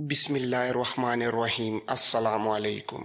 بسم اللہ الرحمن الرحیم۔ السلام علیکم۔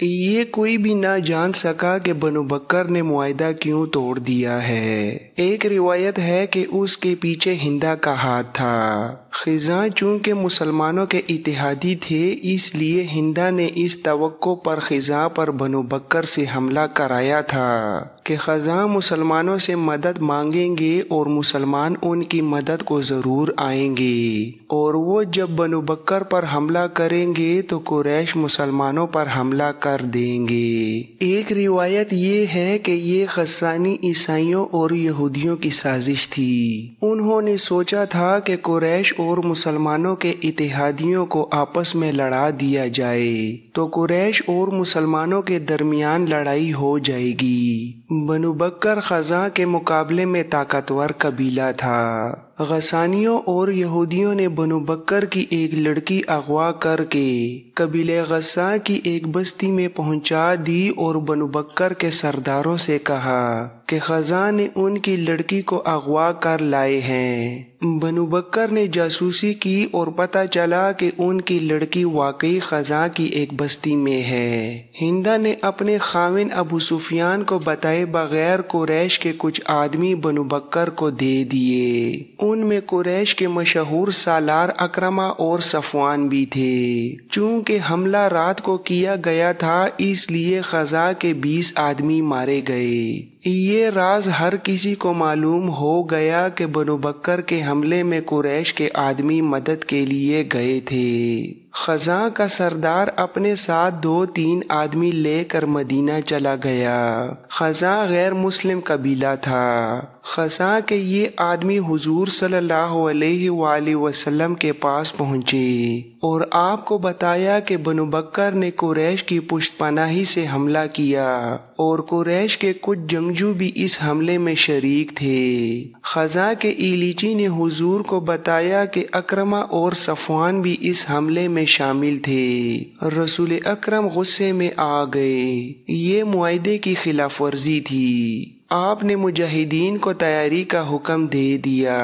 یہ کوئی بھی نہ جان سکا کہ بنو بکر نے معاہدہ کیوں توڑ دیا ہے۔ ایک روایت ہے کہ اس کے پیچھے ہندا کا ہاتھ تھا۔ خزاں چونکہ مسلمانوں کے اتحادی تھے، اس لیے ہندا نے اس توقع پر خزاں پر بنو بکر سے حملہ کرایا تھا کہ خزاں مسلمانوں سے مدد مانگیں گے اور مسلمان ان کی مدد کو ضرور آئیں گے، اور وہ جب بنو بکر پر حملہ کریں گے تو قریش مسلمانوں پر حملہ کر دیں گے۔ ایک روایت یہ ہے کہ یہ غسانی عیسائیوں اور یہودیوں کی سازش تھی۔ انہوں نے سوچا تھا کہ قریش اور مسلمانوں کے اتحادیوں کو آپس میں لڑا دیا جائے تو قریش اور مسلمانوں کے درمیان لڑائی ہو جائے گی۔ بنو بکر خزاں کے مقابلے میں طاقتور قبیلہ تھا۔ غسانیوں اور یہودیوں نے بنو بکر کی ایک لڑکی اغوا کر کے قبیلہ غساں کی ایک بستی میں پہنچا دی اور بنو بکر کے سرداروں سے کہا کہ خزاں نے ان کی لڑکی کو اغوا کر لائے ہیں۔ بنو بکر نے جاسوسی کی اور پتہ چلا کہ ان کی لڑکی واقعی خزاں کی ایک بستی میں ہے۔ ہندا نے اپنے خاوند ابو سفیان کو بتائے بغیر قریش کے کچھ آدمی بنو بکر کو دے دیے۔ ان میں قریش کے مشہور سالار اکرمہ اور صفوان بھی تھے۔ چونکہ حملہ رات کو کیا گیا تھا، اس لیے خزاں کے 20 آدمی مارے گئے۔ یہ راز ہر کسی کو معلوم ہو گیا کہ بنو بکر کے حملے میں قریش کے آدمی مدد کے لیے گئے تھے۔ خزاں کا سردار اپنے ساتھ 2-3 آدمی لے کر مدینہ چلا گیا۔ خزاں غیر مسلم قبیلہ تھا۔ خزاں کے یہ آدمی حضور صلی اللہ علیہ وآلہ وسلم کے پاس پہنچے اور آپ کو بتایا کہ بنو بکر نے قریش کی پشت پناہی سے حملہ کیا اور قریش کے کچھ جنگجو بھی اس حملے میں شریک تھے۔ خزاں کے ایلیچی نے حضور کو بتایا کہ اکرمہ اور صفوان بھی اس حملے میں شامل تھے۔ رسول اکرم غصے میں آ گئے۔ یہ معاہدے کی خلاف ورزی تھی۔ آپ نے مجاہدین کو تیاری کا حکم دے دیا۔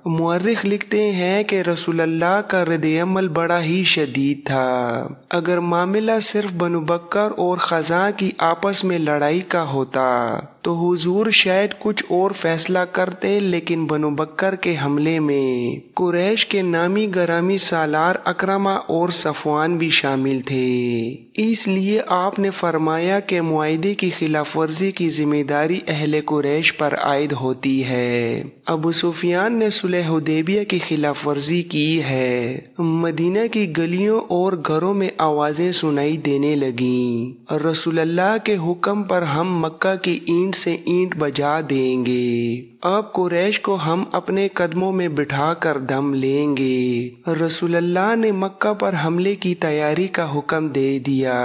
مورخ لکھتے ہیں کہ رسول اللہ کا رد عمل بڑا ہی شدید تھا۔ اگر معاملہ صرف بنو بکر اور خزاں کی آپس میں لڑائی کا ہوتا تو حضور شاید کچھ اور فیصلہ کرتے، لیکن بنو بکر کے حملے میں قریش کے نامی گرامی سالار اکرمہ اور صفوان بھی شامل تھے۔ اس لیے آپ نے فرمایا کہ معاہدے کی خلاف ورزی کی ذمہ داری اہل قریش پر عائد ہوتی ہے۔ ابو سفیان نے صلح حدیبیہ کی خلاف ورزی کی ہے۔ مدینہ کی گلیوں اور گھروں میں آوازیں سنائی دینے لگیں، رسول اللہ کے حکم پر ہم مکہ کی اینٹ سے اینٹ بجا دیں گے، اب قریش کو ہم اپنے قدموں میں بٹھا کر دم لیں گے۔ رسول اللہ نے مکہ پر حملے کی تیاری کا حکم دے دیا۔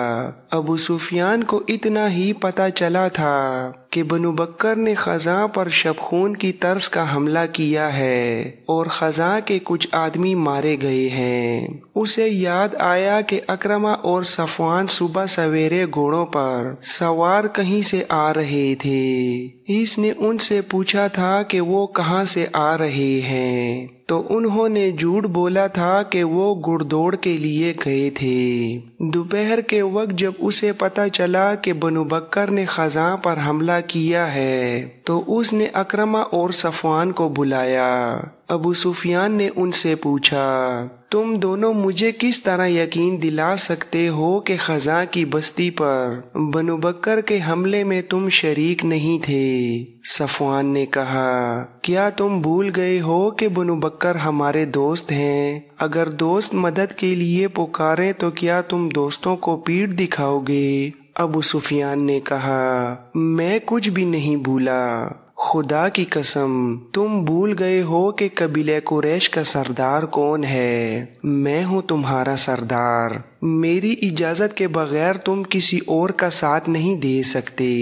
ابو سفیان کو اتنا ہی پتہ چلا تھا کہ بنو بکر نے خزاں پر شبخون کی طرز کا حملہ کیا ہے اور خزاں کے کچھ آدمی مارے گئے ہیں۔ اسے یاد آیا کہ اکرمہ اور صفوان صبح سویرے گھوڑوں پر سوار کہیں سے آ رہے تھے۔ اس نے ان سے پوچھا تھا کہ وہ کہاں سے آ رہے ہیں، تو انہوں نے جھوٹ بولا تھا کہ وہ گھڑ دوڑ کے لیے گئے تھے۔ دوپہر کے وقت جب اسے پتہ چلا کہ بنو بکر نے خزاں پر حملہ کیا ہے تو اس نے اکرمہ اور صفوان کو بلایا۔ ابو سفیان نے ان سے پوچھا، تم دونوں مجھے کس طرح یقین دلا سکتے ہو کہ خزاں کی بستی پر بنو بکر کے حملے میں تم شریک نہیں تھے؟ صفوان نے کہا، کیا تم بھول گئے ہو کہ بنو بکر ہمارے دوست ہیں؟ اگر دوست مدد کے لیے پکاریں تو کیا تم دوستوں کو پیٹھ دکھاؤ گے؟ ابو سفیان نے کہا، میں کچھ بھی نہیں بھولا۔ خدا کی قسم، تم بھول گئے ہو کہ قبیلہ قریش کا سردار کون ہے؟ میں ہوں تمہارا سردار۔ میری اجازت کے بغیر تم کسی اور کا ساتھ نہیں دے سکتے۔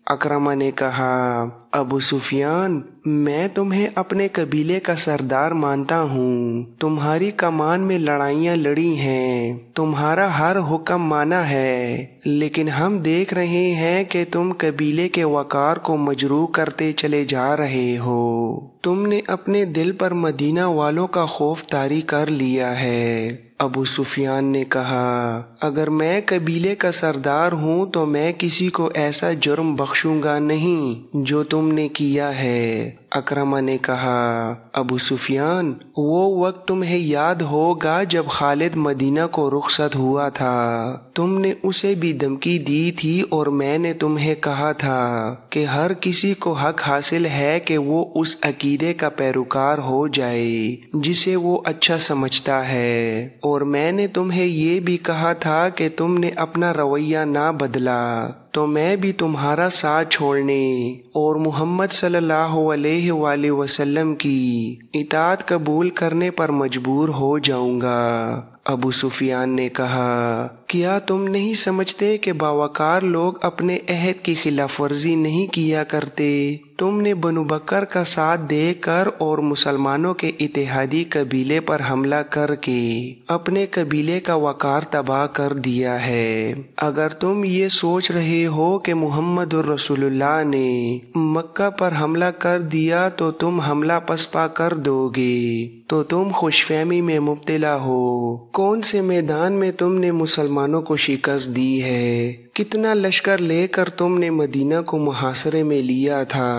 اکرمہ نے کہا، ابو سفیان، میں تمہیں اپنے قبیلے کا سردار مانتا ہوں، تمہاری کمان میں لڑائیاں لڑی ہیں، تمہارا ہر حکم مانا ہے، لیکن ہم دیکھ رہے ہیں کہ تم قبیلے کے وقار کو مجروح کرتے چلے جا رہے ہو۔ تم نے اپنے دل پر مدینہ والوں کا خوف طاری کر لیا ہے۔ ابو سفیان نے کہا، اگر میں قبیلے کا سردار ہوں تو میں کسی کو ایسا جرم بخشوں گا نہیں جو تم نے کیا ہے۔ اکرمہ نے کہا، ابو سفیان، وہ وقت تمہیں یاد ہوگا جب خالد مدینہ کو رخصت ہوا تھا، تم نے اسے بھی دھمکی دی تھی اور میں نے تمہیں کہا تھا کہ ہر کسی کو حق حاصل ہے کہ وہ اس عقیدے کا پیروکار ہو جائے جسے وہ اچھا سمجھتا ہے، اور میں نے تمہیں یہ بھی کہا تھا کہ تم نے اپنا رویہ نہ بدلا تو میں بھی تمہارا ساتھ چھوڑنے اور محمد صلی اللہ علیہ وآلہ وسلم کی اطاعت قبول کرنے پر مجبور ہو جاؤں گا۔ ابو سفیان نے کہا، کیا تم نہیں سمجھتے کہ باوقار لوگ اپنے عہد کی خلاف ورزی نہیں کیا کرتے؟ تم نے بنو بکر کا ساتھ دے کر اور مسلمانوں کے اتحادی قبیلے پر حملہ کر کے اپنے قبیلے کا وقار تباہ کر دیا ہے۔ اگر تم یہ سوچ رہے ہو کہ محمد الرسول اللہ نے مکہ پر حملہ کر دیا تو تم حملہ پسپا کر دو گے تو تم خوش فہمی میں مبتلا ہو۔ کون سے میدان میں تم نے مسلمانوں کو شکست دی ہے؟ کتنا لشکر لے کر تم نے مدینہ کو محاصرے میں لیا تھا؟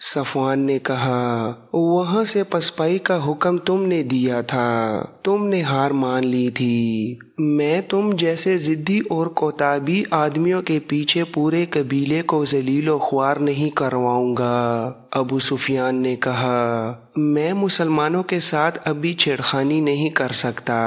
صفوان نے کہا، وہاں سے پسپائی کا حکم تم نے دیا تھا، تم نے ہار مان لی تھی۔ میں تم جیسے ضدی اور کوتابی آدمیوں کے پیچھے پورے قبیلے کو ذلیل و خوار نہیں کرواؤں گا۔ ابو سفیان نے کہا، میں مسلمانوں کے ساتھ ابھی چھیڑخانی نہیں کر سکتا۔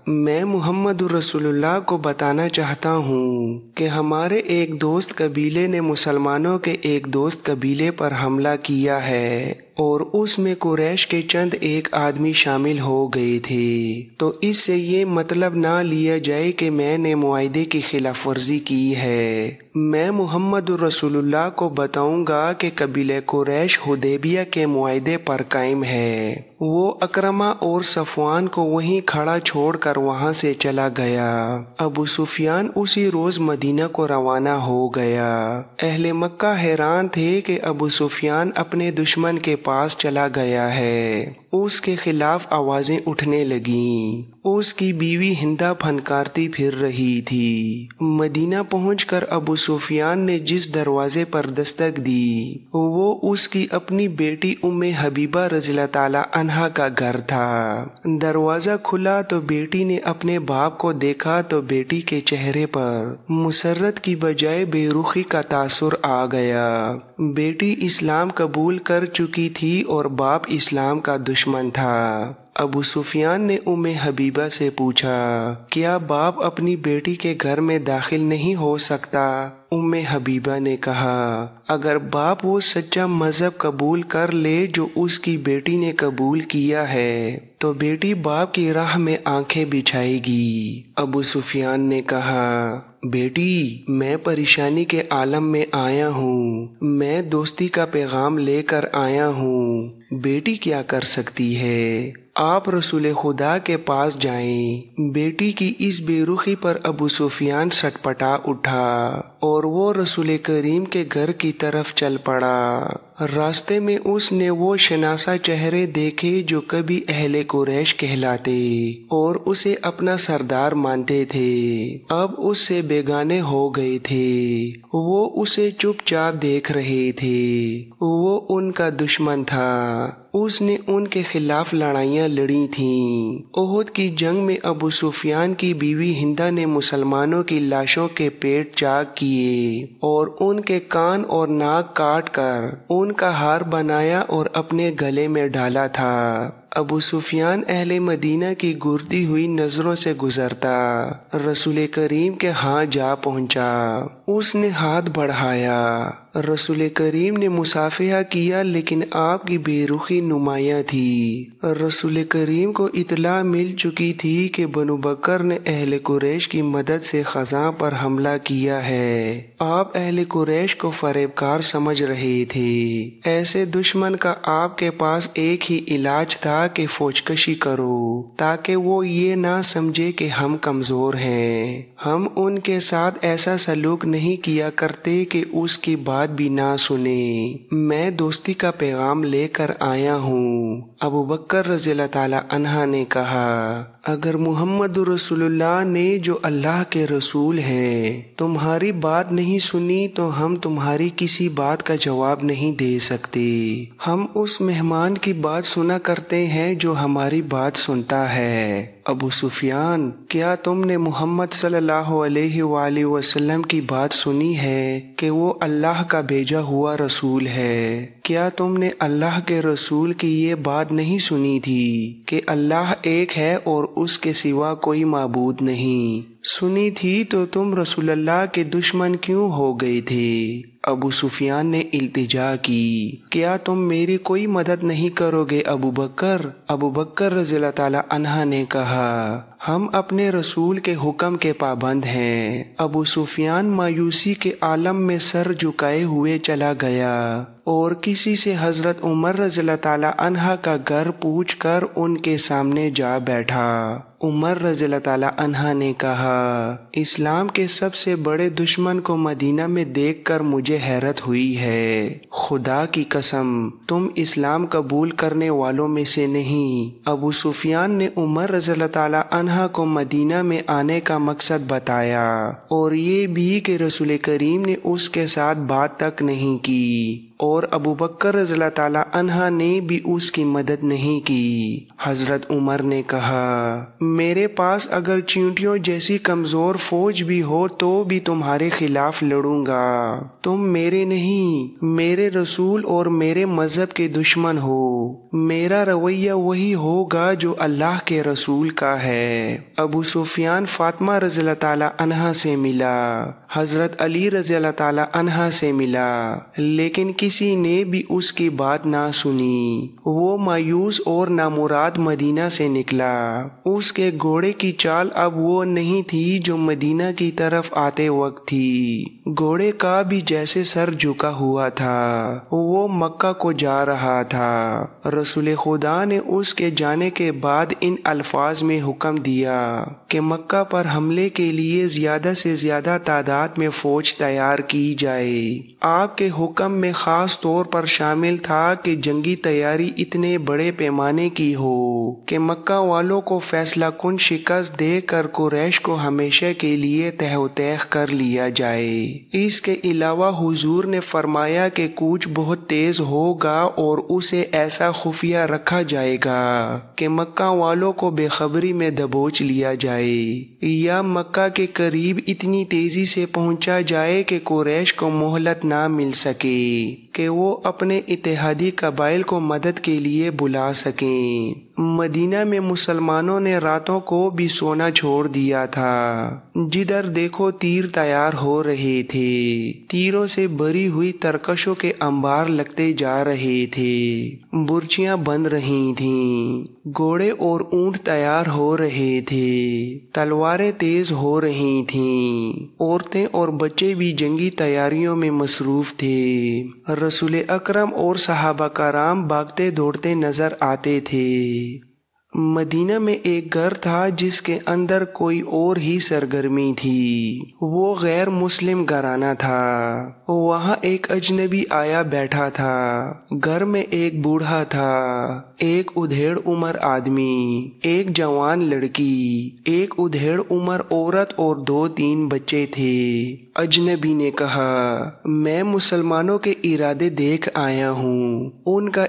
میں محمد رسول اللہ کو بتانا چاہتا ہوں کہ ہمارے ایک دوست قبیلے نے مسلمانوں کے ایک دوست قبیلے پر حملہ کیا ہے اور اس میں قریش کے چند ایک آدمی شامل ہو گئے تھے، تو اس سے یہ مطلب نہ لیا جائے کہ میں نے معاہدے کی خلاف ورزی کی ہے۔ میں محمد رسول اللہ کو بتاؤں گا کہ قبیلہ قریش حدیبیہ کے معاہدے پر قائم ہے۔ وہ اکرمہ اور صفوان کو وہیں کھڑا چھوڑ کر وہاں سے چلا گیا۔ ابو سفیان اسی روز مدینہ کو روانہ ہو گیا۔ اہل مکہ حیران تھے کہ ابو سفیان اپنے دشمن کے پاس چلا گیا ہے۔ اس کے خلاف آوازیں اٹھنے لگیں۔ اس کی بیوی ہندہ پھنکارتی پھر رہی تھی۔ مدینہ پہنچ کر ابو سفیان نے جس دروازے پر دستک دی وہ اس کی اپنی بیٹی ام حبیبہ رضی اللہ تعالی عنہا کا گھر تھا۔ دروازہ کھلا تو بیٹی نے اپنے باپ کو دیکھا تو بیٹی کے چہرے پر مسرت کی بجائے بے رخی کا تاثر آ گیا۔ بیٹی اسلام قبول کر چکی تھی اور باپ اسلام کا دشمن تھا۔ ابو سفیان نے ام حبیبہ سے پوچھا، کیا باپ اپنی بیٹی کے گھر میں داخل نہیں ہو سکتا؟ ام حبیبہ نے کہا، اگر باپ وہ سچا مذہب قبول کر لے جو اس کی بیٹی نے قبول کیا ہے تو بیٹی باپ کی راہ میں آنکھیں بچھائے گی۔ ابو سفیان نے کہا، بیٹی، میں پریشانی کے عالم میں آیا ہوں، میں دوستی کا پیغام لے کر آیا ہوں، بیٹی کیا کر سکتی ہے؟ آپ رسول خدا کے پاس جائیں۔ بیٹی کی اس بے رخی پر ابو سفیان سٹپٹا اٹھا اور وہ رسول کریم کے گھر کی طرف چل پڑا۔ راستے میں اس نے وہ شناسا چہرے دیکھے جو کبھی اہل قریش کہلاتے اور اسے اپنا سردار مانتے تھے، اب اس سے بیگانے ہو گئے تھے۔ وہ اسے چپ چاپ دیکھ رہے تھے۔ وہ ان کا دشمن تھا۔ اس نے ان کے خلاف لڑائیاں لڑی تھیں۔ احد کی جنگ میں ابو سفیان کی بیوی ہندہ نے مسلمانوں کی لاشوں کے پیٹ چاک کیے اور ان کے کان اور ناک کاٹ کر ان کا ہار بنایا اور اپنے گلے میں ڈالا تھا۔ ابو سفیان اہل مدینہ کی گرتی ہوئی نظروں سے گزرتا رسول کریم کے ہاں جا پہنچا۔ اس نے ہاتھ بڑھایا رسول کریم نے مصافحہ کیا لیکن آپ کی بے رخی نمایاں تھی۔ رسول کریم کو اطلاع مل چکی تھی کہ بنو بکر نے اہل قریش کی مدد سے خزاں پر حملہ کیا ہے۔ آپ اہل قریش کو فریب کار سمجھ رہے تھے۔ ایسے دشمن کا آپ کے پاس ایک ہی علاج تھا کہ فوج کشی کرو تاکہ وہ یہ نہ سمجھے کہ ہم کمزور ہیں۔ ہم ان کے ساتھ ایسا سلوک نہیں کیا کرتے کہ اس کی بات بھی نہ سنے۔ میں دوستی کا پیغام لے کر آیا ہوں۔ ابو بکر رضی اللہ تعالی عنہ نے کہا، اگر محمد رسول اللہ نے جو اللہ کے رسول ہیں تمہاری بات نہیں سنی تو ہم تمہاری کسی بات کا جواب نہیں دے سکتے۔ ہم اس مہمان کی بات سنا کرتے ہیں جو ہماری بات سنتا ہے۔ ابو سفیان، کیا تم نے محمد صلی اللہ علیہ وآلہ وسلم کی بات سنی ہے کہ وہ اللہ کا بھیجا ہوا رسول ہے؟ کیا تم نے اللہ کے رسول کی یہ بات نہیں سنی تھی کہ اللہ ایک ہے اور اس کے سوا کوئی معبود نہیں؟ سنی تھی تو تم رسول اللہ کے دشمن کیوں ہو گئے تھے؟ ابو سفیان نے التجا کی، کیا تم میری کوئی مدد نہیں کرو گے ابو بکر؟ ابو بکر رضی اللہ تعالی عنہ نے کہا، ہم اپنے رسول کے حکم کے پابند ہیں۔ ابو سفیان مایوسی کے عالم میں سر جھکائے ہوئے چلا گیا اور کسی سے حضرت عمر رضی اللہ تعالی عنہ کا گھر پوچھ کر ان کے سامنے جا بیٹھا۔ عمر رضی اللہ تعالی عنہ نے کہا، اسلام کے سب سے بڑے دشمن کو مدینہ میں دیکھ کر مجھے حیرت ہوئی ہے۔ خدا کی قسم تم اسلام قبول کرنے والوں میں سے نہیں۔ ابو سفیان نے عمر رضی اللہ تعالی عنہ کو مدینہ میں آنے کا مقصد بتایا اور یہ بھی کہ رسول کریم نے اس کے ساتھ بات تک نہیں کی اور ابو بکر رضی اللہ تعالی عنہ نے بھی اس کی مدد نہیں کی۔ حضرت عمر نے کہا، میرے پاس اگر چیونٹیوں جیسی کمزور فوج بھی ہو تو بھی تمہارے خلاف لڑوں گا۔ تم میرے نہیں، میرے رسول اور میرے مذہب کے دشمن ہو۔ میرا رویہ وہی ہوگا جو اللہ کے رسول کا ہے۔ ابو سفیان فاطمہ رضی اللہ تعالی عنہ سے ملا، حضرت علی رضی اللہ تعالی عنہ سے ملا، لیکن کسی نے بھی اس کی بات نہ سنی۔ وہ مایوس اور نامراد مدینہ سے نکلا۔ اس کے گھوڑے کی چال اب وہ نہیں تھی جو مدینہ کی طرف آتے وقت تھی۔ گھوڑے کا بھی جیسے سر جھکا ہوا تھا۔ وہ مکہ کو جا رہا تھا۔ رسول خدا نے اس کے جانے کے بعد ان الفاظ میں حکم دیا کہ مکہ پر حملے کے لیے زیادہ سے زیادہ تعداد میں فوج تیار کی جائے۔ آپ کے حکم میں خاص طور پر شامل تھا کہ جنگی تیاری اتنے بڑے پیمانے کی ہو کہ مکہ والوں کو فیصلہ کن شکست دے کر قریش کو ہمیشہ کے لیے تہ و تیغ کر لیا جائے۔ اس کے علاوہ حضور نے فرمایا کہ کوچ بہت تیز ہوگا اور اسے ایسا خفیہ رکھا جائے گا کہ مکہ والوں کو بے خبری میں دبوچ لیا جائے یا مکہ کے قریب اتنی تیزی سے پہنچا جائے کہ قریش کو مہلت نہ مل سکے کہ وہ اپنے اتحادی قبائل کو مدد کے لیے بلا سکیں۔ مدینہ میں مسلمانوں نے راتوں کو بھی سونا چھوڑ دیا تھا۔ جدھر دیکھو تیر تیار ہو رہے تھے۔ تیروں سے بھری ہوئی ترکشوں کے انبار لگتے جا رہے تھے۔ برچیاں بن رہی تھیں۔ گھوڑے اور اونٹ تیار ہو رہے تھے۔ تلواریں تیز ہو رہی تھیں۔ عورتیں اور بچے بھی جنگی تیاریوں میں مصروف تھے۔ رسول اکرم اور صحابہ کرام بھاگتے دوڑتے نظر آتے تھے۔ مدینہ میں ایک گھر تھا جس کے اندر کوئی اور ہی سرگرمی تھی۔ وہ غیر مسلم گھرانہ تھا۔ وہاں ایک اجنبی آیا بیٹھا تھا۔ گھر میں ایک بوڑھا تھا، ایک ادھیڑ عمر آدمی، ایک جوان لڑکی، ایک ادھیڑ عمر عورت اور 2-3 بچے تھے۔ اجنبی نے کہا، میں مسلمانوں کے ارادے دیکھ آیا ہوں۔ ان کا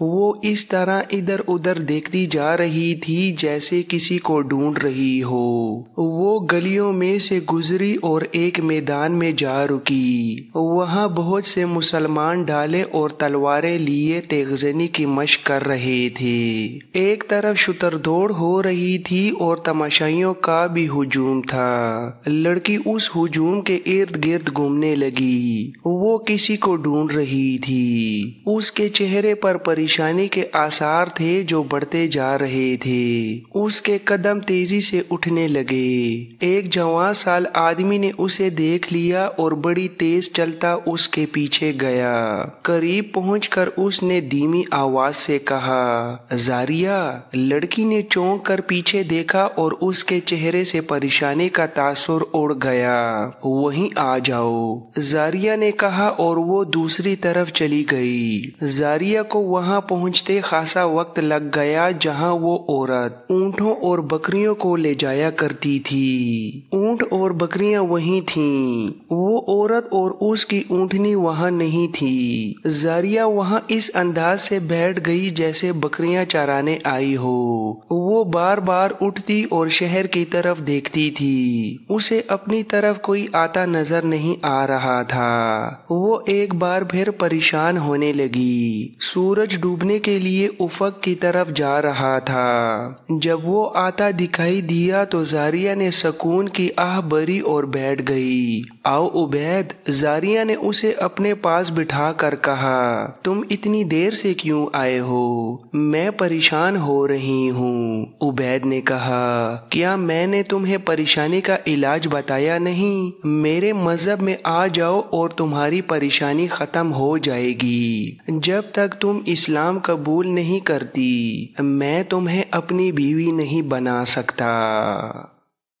وہ اس طرح ادھر ادھر دیکھتی جا رہی تھی جیسے کسی کو ڈھونڈ رہی ہو۔ وہ گلیوں میں سے گزری اور ایک میدان میں جا رکی۔ وہاں بہت سے مسلمان ڈھالیں اور تلواریں لیے تیغزنی کی مشق کر رہے تھے۔ ایک طرف شتر دوڑ ہو رہی تھی اور تماشائیوں کا بھی ہجوم تھا۔ لڑکی اس ہجوم کے ارد گرد گھومنے لگی۔ وہ کسی کو ڈھونڈ رہی تھی۔ اس کے چہرے پر پریشانی کے آثار تھے جو بڑھتے جا رہے تھے۔ اس کے قدم تیزی سے اٹھنے لگے۔ ایک جوان سال آدمی نے اسے دیکھ لیا اور بڑی تیز چلتا اس کے پیچھے گیا۔ قریب پہنچ کر اس نے دھیمی آواز سے کہا، زاریہ۔ لڑکی نے چونک کر پیچھے دیکھا اور اس کے چہرے سے پریشانی کا تاثر اڑ گیا۔ وہیں آ جاؤ، زاریہ نے کہا اور وہ دوسری طرف چلی گئی۔ زاریہ کو وہاں پہنچتے خاصا وقت لگ گیا جہاں وہ عورت اونٹوں اور بکریوں کو لے جایا کرتی تھی۔ اونٹ اور بکریاں وہیں تھیں، وہ عورت اور اس کی اونٹنی وہاں نہیں تھی۔ زاریہ وہاں اس انداز سے بیٹھ گئی جیسے بکریاں چرانے آئی ہو۔ وہ بار بار اٹھتی اور شہر کی طرف دیکھتی تھی۔ اسے اپنی طرف کوئی آتا نظر نہیں آ رہا تھا۔ وہ ایک بار پھر پریشان ہونے لگی۔ سورج ڈوبنے کے لیے افق کی طرف جا رہا تھا۔ جب وہ آتا دکھائی دیا تو زاریہ نے سکون کی آہ بھری اور بیٹھ گئی۔ آؤ عبید، زاریہ نے اسے اپنے پاس بٹھا کر کہا، تم اتنی دیر سے کیوں آئے ہو؟ میں پریشان ہو رہی ہوں۔ عبید نے کہا، کیا میں نے تمہیں پریشانی کا علاج بتایا نہیں؟ میرے مذہب میں آ جاؤ اور تمہاری پریشانی ختم ہو جائے گی۔ جب تک تم اسلام قبول نہیں کرتی، میں تمہیں اپنی بیوی نہیں بنا سکتا۔